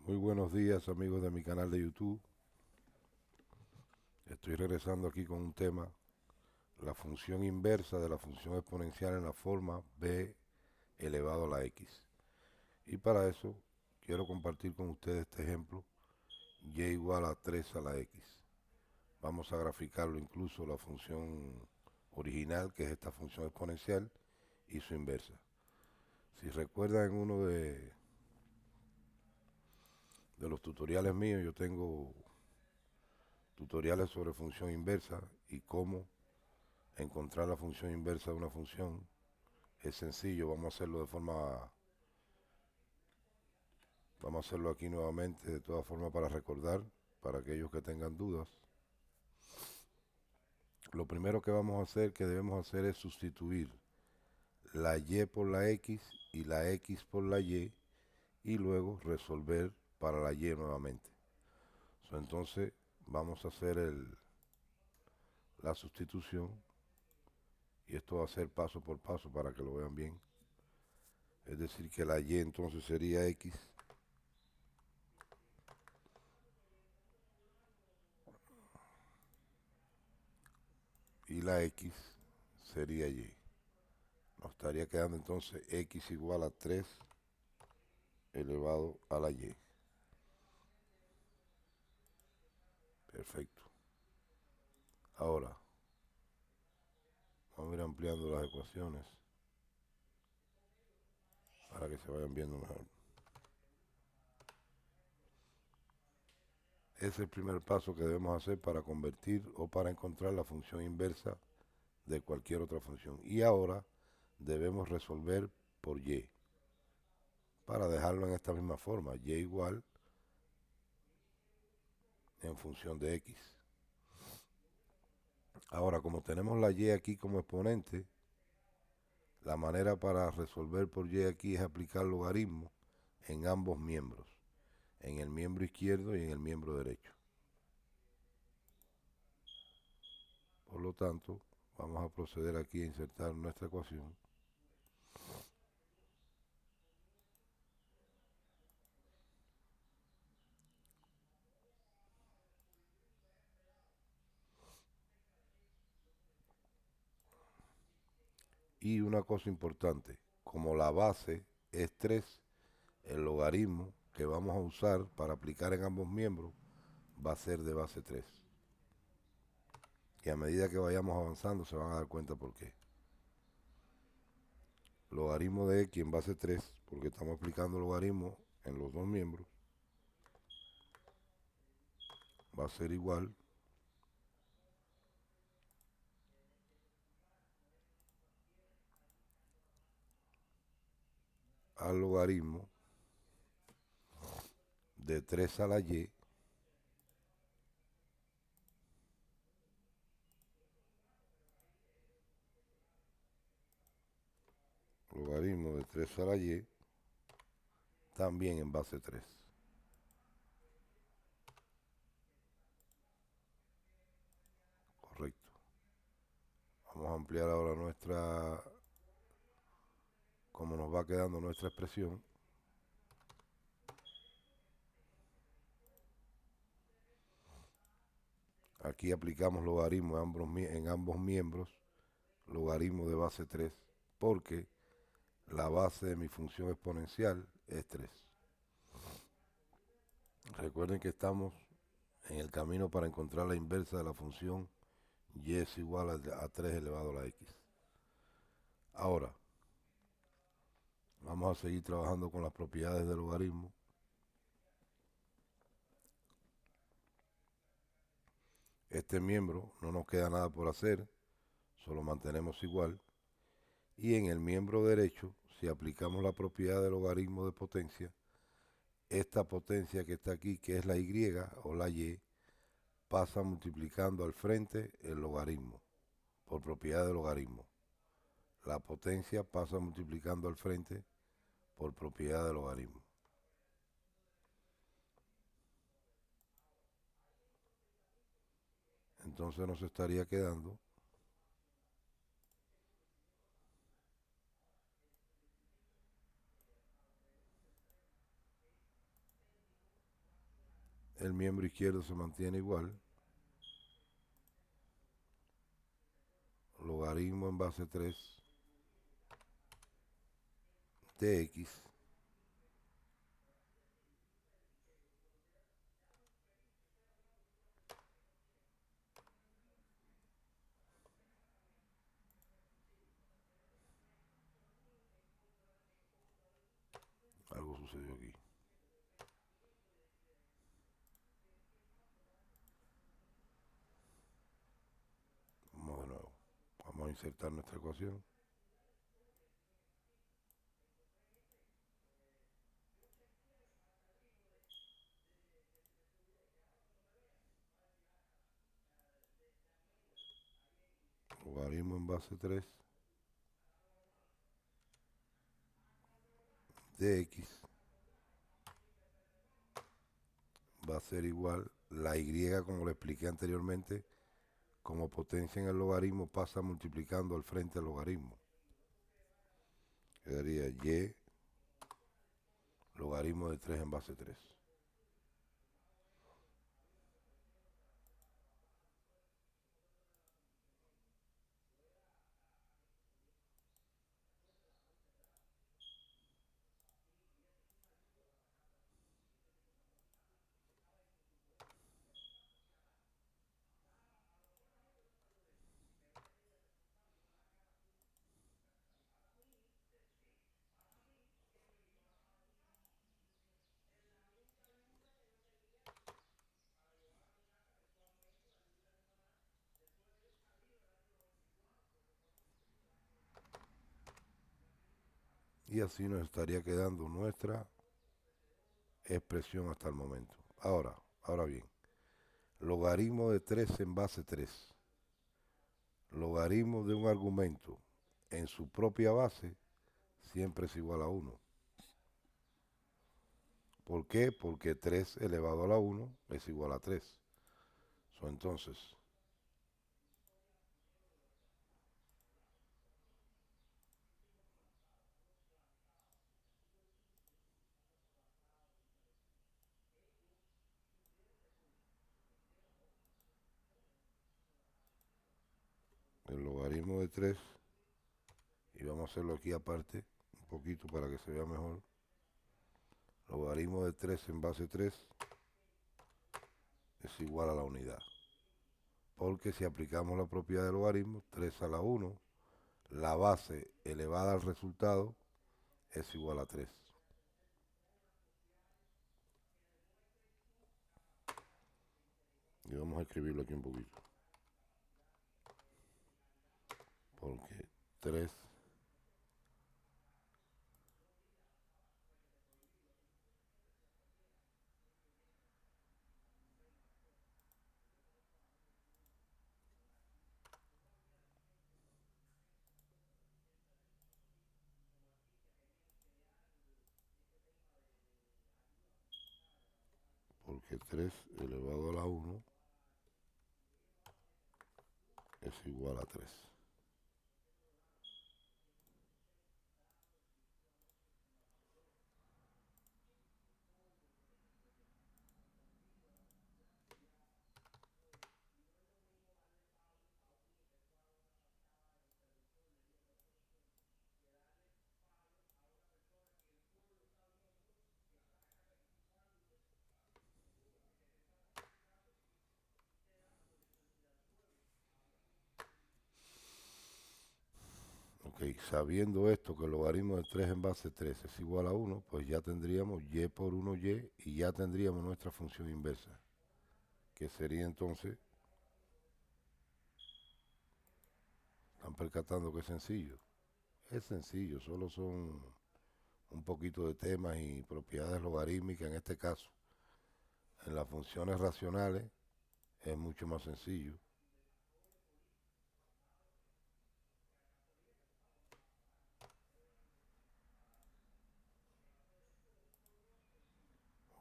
Muy buenos días, amigos de mi canal de YouTube. Estoy regresando aquí con un tema, la función inversa de la función exponencial en la forma b elevado a la x. Y para eso quiero compartir con ustedes este ejemplo, y igual a 3 a la x. Vamos a graficarlo incluso la función original, que es esta función exponencial, y su inversa. Si recuerdan, en uno de los tutoriales míos, yo tengo tutoriales sobre función inversa y cómo encontrar la función inversa de una función. Es sencillo, vamos a hacerlo aquí nuevamente, de todas formas, para recordar, para aquellos que tengan dudas. Lo primero que debemos hacer es sustituir la y por la x y la x por la y luego resolver para la y nuevamente. Entonces vamos a hacer la sustitución, y esto va a ser paso por paso para que lo vean bien. Es decir, que la y entonces sería x y la x sería y. Nos estaría quedando entonces x igual a 3 elevado a la y. Perfecto. Ahora, vamos a ir ampliando las ecuaciones para que se vayan viendo mejor. Ese es el primer paso que debemos hacer para convertir o para encontrar la función inversa de cualquier otra función. Y ahora debemos resolver por y, para dejarlo en esta misma forma, y igual en función de x. Ahora, como tenemos la y aquí como exponente, la manera para resolver por y aquí es aplicar logaritmo en ambos miembros, en el miembro izquierdo y en el miembro derecho. Por lo tanto, vamos a proceder aquí a insertar nuestra ecuación. Y una cosa importante, como la base es 3, el logaritmo que vamos a usar para aplicar en ambos miembros va a ser de base 3. Y a medida que vayamos avanzando se van a dar cuenta por qué. Logaritmo de x en base 3, porque estamos aplicando logaritmo en los dos miembros, va a ser igual al logaritmo de 3 a la y logaritmo de 3 a la y también en base 3. Correcto. Vamos a ampliar ahora como nos va quedando nuestra expresión. Aquí aplicamos logaritmo en ambos miembros, logaritmo de base 3, porque la base de mi función exponencial es 3. Recuerden que estamos en el camino para encontrar la inversa de la función y es igual a 3 elevado a la x. Ahora, vamos a seguir trabajando con las propiedades del logaritmo. Este miembro no nos queda nada por hacer, solo mantenemos igual. Y en el miembro derecho, si aplicamos la propiedad del logaritmo de potencia, esta potencia que está aquí, que es la y o la y, pasa multiplicando al frente el logaritmo, por propiedad del logaritmo. La potencia pasa multiplicando al frente por propiedad del logaritmo. Entonces nos estaría quedando el miembro izquierdo se mantiene igual. Logaritmo en base 3 de x algo sucedió aquí. Vamos de nuevo. Vamos a insertar nuestra ecuación. Logaritmo en base 3 de x va a ser igual, la y, como le expliqué anteriormente, como potencia en el logaritmo pasa multiplicando al frente del logaritmo. Quedaría y logaritmo de 3 en base 3. Y así nos estaría quedando nuestra expresión hasta el momento. Ahora bien, logaritmo de 3 en base 3. Logaritmo de un argumento en su propia base siempre es igual a 1. ¿Por qué? Porque 3 elevado a la 1 es igual a 3. Entonces, el logaritmo de 3, y vamos a hacerlo aquí aparte, un poquito para que se vea mejor. Logaritmo de 3 en base 3 es igual a la unidad. Porque si aplicamos la propiedad del logaritmo, 3 a la 1, la base elevada al resultado es igual a 3. Y vamos a escribirlo aquí un poquito. Porque 3 porque 3 elevado a la 1 es igual a 3. Ok, sabiendo esto que el logaritmo de 3 en base 3 es igual a 1, pues ya tendríamos y por 1y y ya tendríamos nuestra función inversa, que sería entonces, ¿están percatando que es sencillo? Es sencillo, solo son un poquito de temas y propiedades logarítmicas en este caso. En las funciones racionales es mucho más sencillo.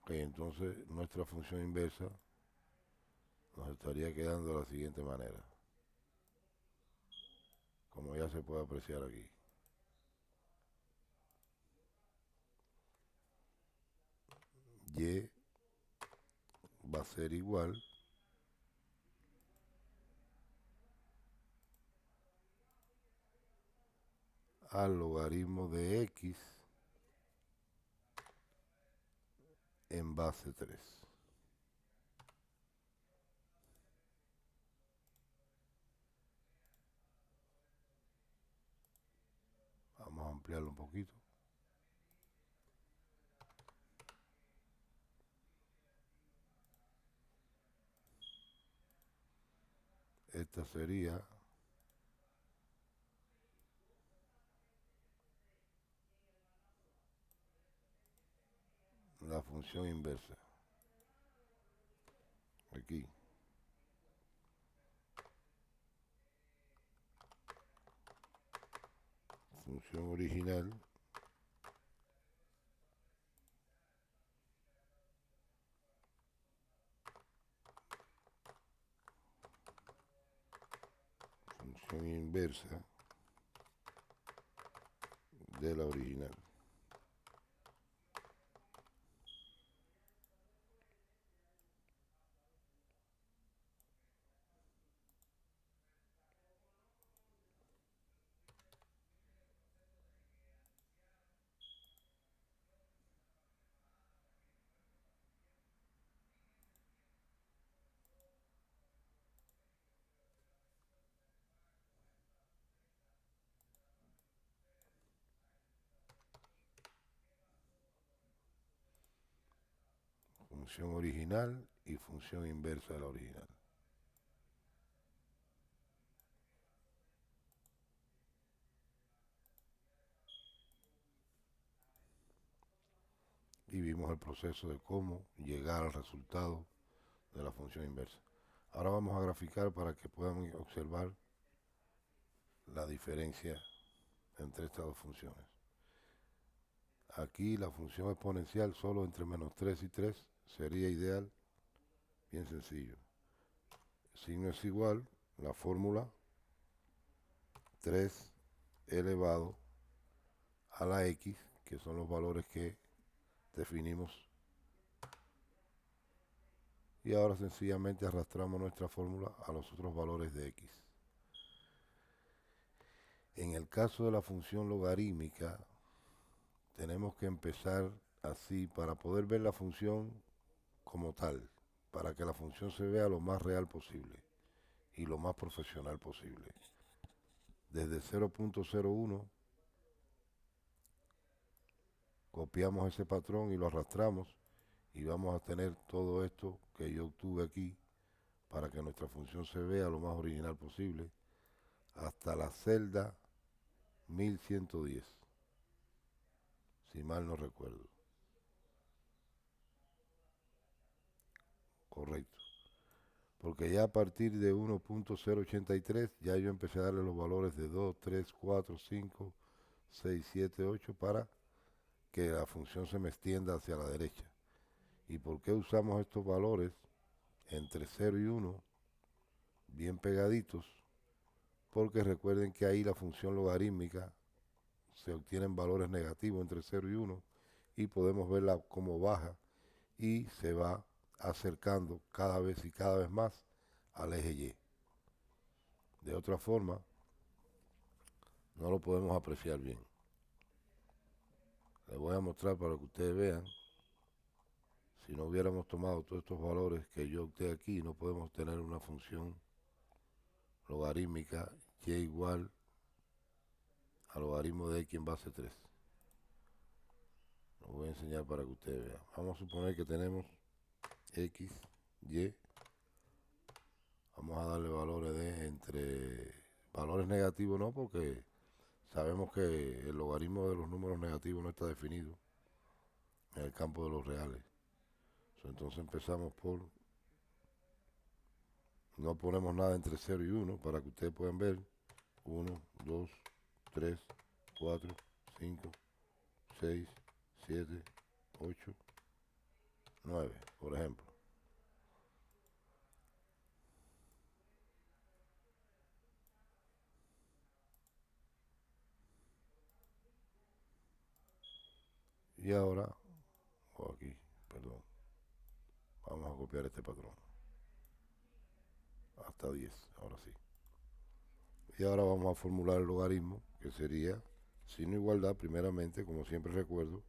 Ok, entonces nuestra función inversa nos estaría quedando de la siguiente manera, como ya se puede apreciar aquí. Y va a ser igual al logaritmo de x en base 3. Vamos a ampliarlo un poquito. Esta sería la función inversa. Aquí. Función original función inversa de la original. Función original y función inversa de la original. Y vimos el proceso de cómo llegar al resultado de la función inversa. Ahora vamos a graficar para que puedan observar la diferencia entre estas dos funciones. Aquí la función exponencial solo entre menos 3 y 3 sería ideal, bien sencillo. Signo es igual, la fórmula 3 elevado a la x, que son los valores que definimos. Y ahora sencillamente arrastramos nuestra fórmula a los otros valores de x. En el caso de la función logarítmica, tenemos que empezar así para poder ver la función como tal, para que la función se vea lo más real posible y lo más profesional posible. Desde 0.01 copiamos ese patrón y lo arrastramos y vamos a tener todo esto que yo obtuve aquí para que nuestra función se vea lo más original posible hasta la celda 1110, si mal no recuerdo. Correcto. Porque ya a partir de 1.083 ya yo empecé a darle los valores de 2, 3, 4, 5, 6, 7, 8 para que la función se me extienda hacia la derecha. ¿Y por qué usamos estos valores entre 0 y 1 bien pegaditos? Porque recuerden que ahí la función logarítmica se obtienen valores negativos entre 0 y 1 y podemos verla como baja y se va acercando cada vez y cada vez más al eje Y. De otra forma, no lo podemos apreciar bien. Les voy a mostrar para que ustedes vean. Si no hubiéramos tomado todos estos valores que yo obtuve aquí, no podemos tener una función logarítmica y igual al logaritmo de x en base 3. Lo voy a enseñar para que ustedes vean. Vamos a suponer que tenemos x, y. Vamos a darle valores de entre valores negativos, no, porque sabemos que el logaritmo de los números negativos no está definido en el campo de los reales. Entonces empezamos por, no ponemos nada entre 0 y 1 para que ustedes puedan ver 1, 2, 3, 4, 5, 6, 7, 8, 9, por ejemplo. Y ahora, o aquí, perdón, vamos a copiar copiar este patrón. Hasta 10, ahora sí. Y ahora vamos a formular el logaritmo, que sería signo de igualdad, primeramente, como siempre recuerdo.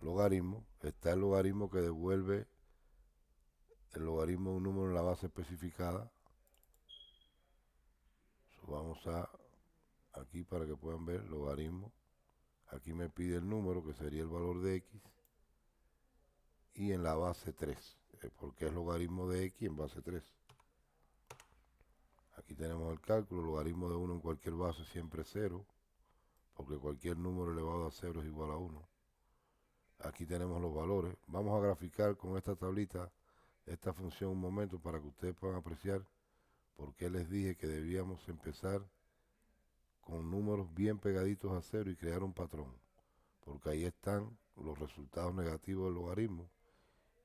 Logaritmo, está el logaritmo que devuelve el logaritmo de un número en la base especificada. Vamos a aquí para que puedan ver logaritmo. Aquí me pide el número, que sería el valor de x, y en la base 3, porque es logaritmo de x en base 3. Aquí tenemos el cálculo, logaritmo de 1 en cualquier base siempre es 0, porque cualquier número elevado a 0 es igual a 1. Aquí tenemos los valores. Vamos a graficar con esta tablita esta función un momento para que ustedes puedan apreciar por qué les dije que debíamos empezar con números bien pegaditos a 0 y crear un patrón, porque ahí están los resultados negativos del logaritmo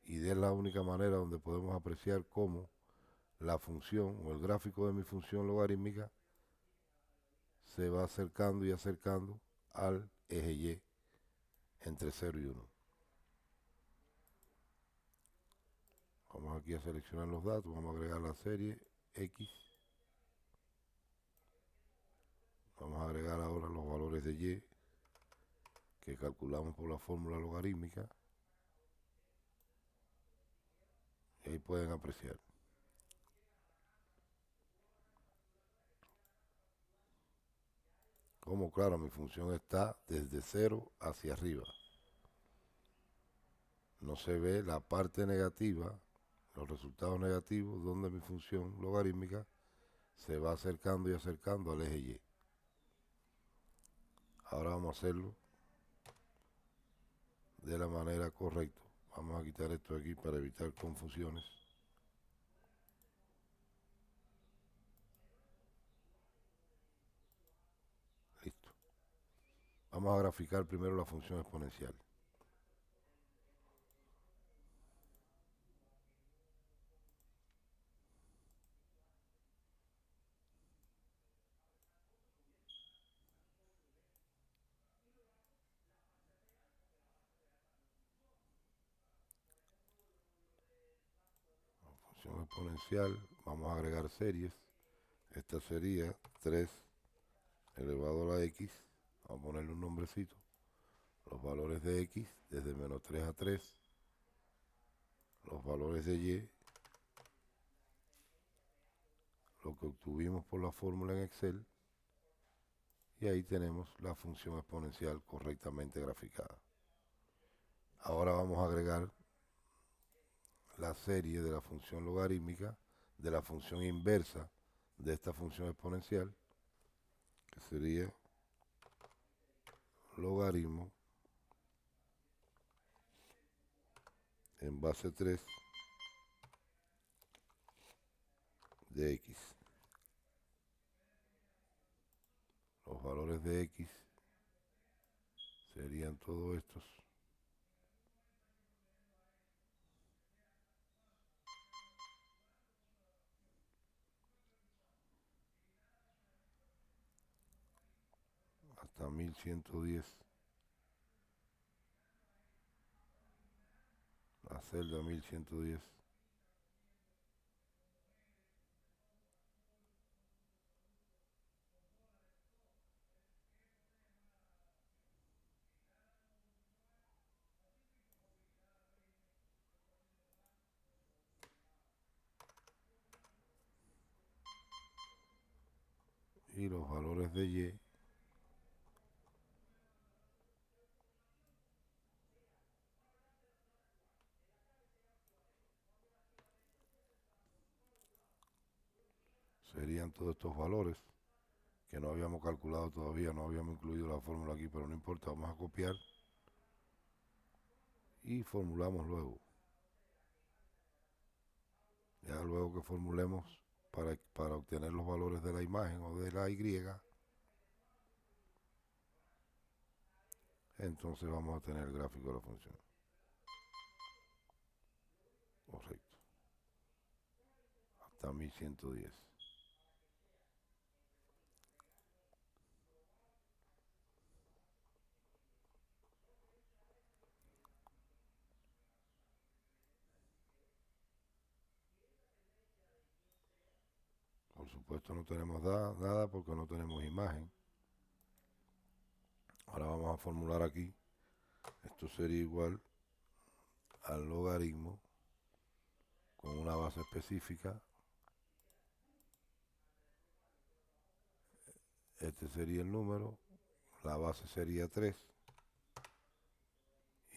y es la única manera donde podemos apreciar cómo la función o el gráfico de mi función logarítmica se va acercando y acercando al eje Y entre 0 y 1. Vamos aquí a seleccionar los datos, vamos a agregar la serie X. Vamos a agregar ahora los valores de Y que calculamos por la fórmula logarítmica. Y ahí pueden apreciar. Como claro, mi función está desde 0 hacia arriba. No se ve la parte negativa, los resultados negativos, donde mi función logarítmica se va acercando y acercando al eje Y. Ahora vamos a hacerlo de la manera correcta. Vamos a quitar esto aquí para evitar confusiones. Listo. Vamos a graficar primero la función exponencial. Función exponencial, vamos a agregar series. Esta sería 3 elevado a la x. Vamos a ponerle un nombrecito. Los valores de x desde menos 3 a 3. Los valores de y. Lo que obtuvimos por la fórmula en Excel. Y ahí tenemos la función exponencial correctamente graficada. Ahora vamos a agregar la serie de la función logarítmica, de la función inversa de esta función exponencial, que sería logaritmo en base 3 de x. Los valores de x serían todos estos. Hasta 1110. La celda 1110. Y los valores de y serían todos estos valores que no habíamos calculado todavía, no habíamos incluido la fórmula aquí, pero no importa, vamos a copiar y formulamos luego. Ya luego que formulemos para obtener los valores de la imagen o de la Y, entonces vamos a tener el gráfico de la función. Correcto. Hasta 1110. supuesto no tenemos nada porque no tenemos imagen. Ahora vamos a formular aquí. Esto sería igual al logaritmo con una base específica. Este sería el número, la base sería 3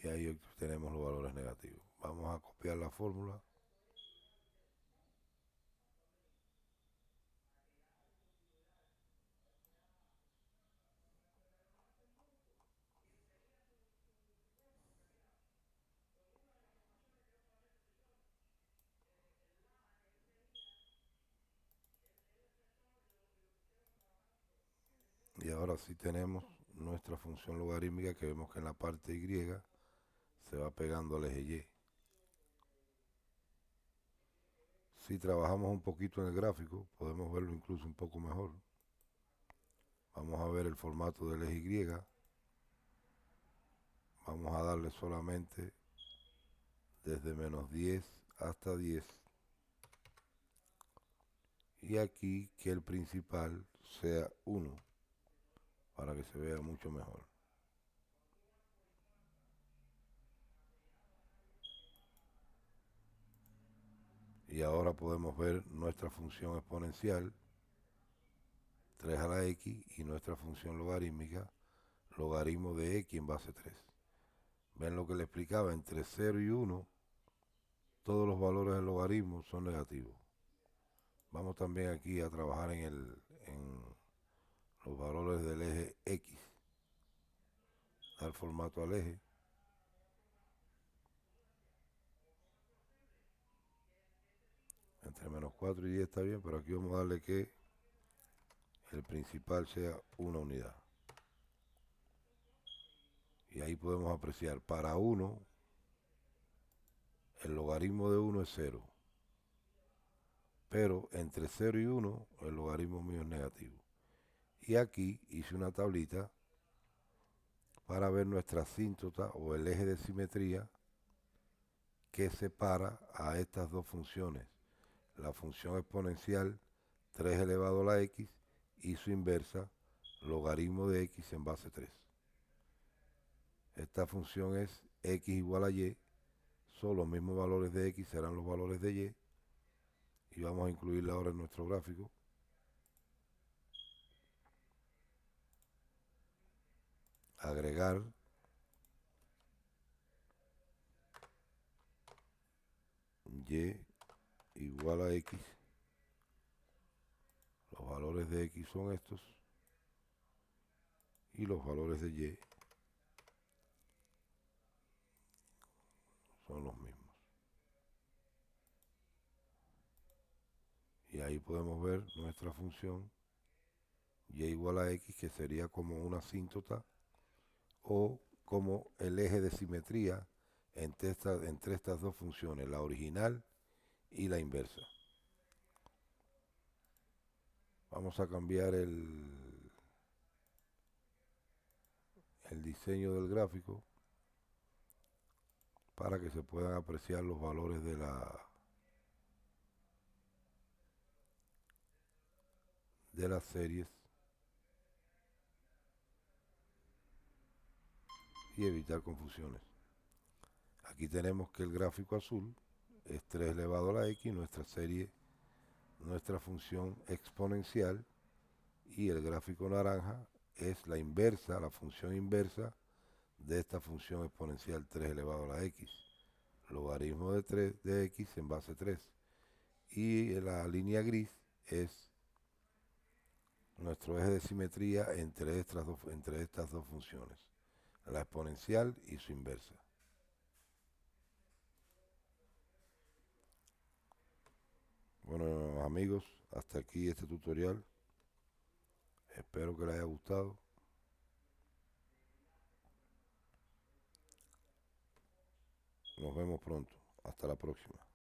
y ahí tenemos los valores negativos. Vamos a copiar la fórmula. Y ahora sí tenemos nuestra función logarítmica, que vemos que en la parte Y se va pegando al eje Y. Si trabajamos un poquito en el gráfico, podemos verlo incluso un poco mejor. Vamos a ver el formato del eje Y. Vamos a darle solamente desde menos 10 hasta 10. Y aquí que el principal sea 1, para que se vea mucho mejor. Y ahora podemos ver nuestra función exponencial, 3 a la x, y nuestra función logarítmica, logaritmo de x en base 3. Ven lo que le explicaba, entre 0 y 1, todos los valores del logaritmo son negativos. Vamos también aquí a trabajar en los valores del eje x. Dar formato al eje. Entre menos 4 y 10 está bien, pero aquí vamos a darle que el principal sea una unidad. Y ahí podemos apreciar, para 1, el logaritmo de 1 es 0. Pero entre 0 y 1, el logaritmo mío es negativo. Y aquí hice una tablita para ver nuestra asíntota o el eje de simetría que separa a estas dos funciones. La función exponencial 3 elevado a la x y su inversa, logaritmo de x en base 3. Esta función es x igual a y, son los mismos valores de x, serán los valores de y, y vamos a incluirla ahora en nuestro gráfico. Agregar y igual a x, los valores de x son estos, y los valores de y son los mismos. Y ahí podemos ver nuestra función y igual a x, que sería como una asíntota o como el eje de simetría entre estas dos funciones, la original y la inversa. Vamos a cambiar el diseño del gráfico para que se puedan apreciar los valores de las series y evitar confusiones. Aquí tenemos que el gráfico azul es 3 elevado a la x, nuestra serie, nuestra función exponencial, y el gráfico naranja es la inversa, la función inversa de esta función exponencial 3 elevado a la x, logaritmo de 3 de x en base 3. Y la línea gris es nuestro eje de simetría entre estas dos funciones, la exponencial y su inversa. Bueno, amigos, hasta aquí este tutorial. Espero que les haya gustado. Nos vemos pronto. Hasta la próxima.